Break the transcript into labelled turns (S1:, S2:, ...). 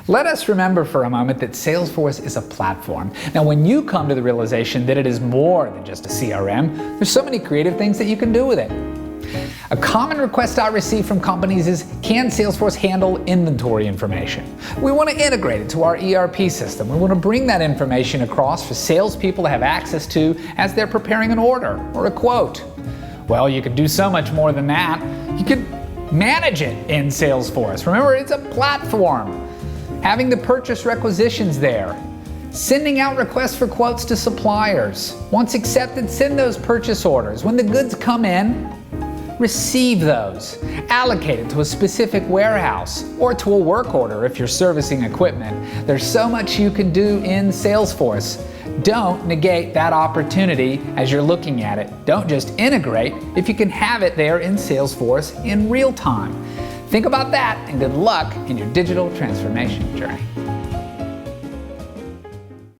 S1: Let us remember for a moment that Salesforce is a platform. Now, when you come to the realization that it is more than just a CRM, there's so many creative things that you can do with it. A common request I receive from companies is, can Salesforce handle inventory information? We want to integrate it to our ERP system. We want to bring that information across for salespeople to have access to as they're preparing an order or a quote. Well, you could do so much more than that. You could manage it in Salesforce. Remember, it's a platform. Having the purchase requisitions there. Sending out requests for quotes to suppliers. Once accepted, send those purchase orders. When the goods come in, receive those. Allocate it to a specific warehouse or to a work order if you're servicing equipment. There's so much you can do in Salesforce. Don't negate that opportunity as you're looking at it. Don't just integrate if you can have it there in Salesforce in real time. Think about that, and good luck in your digital transformation journey.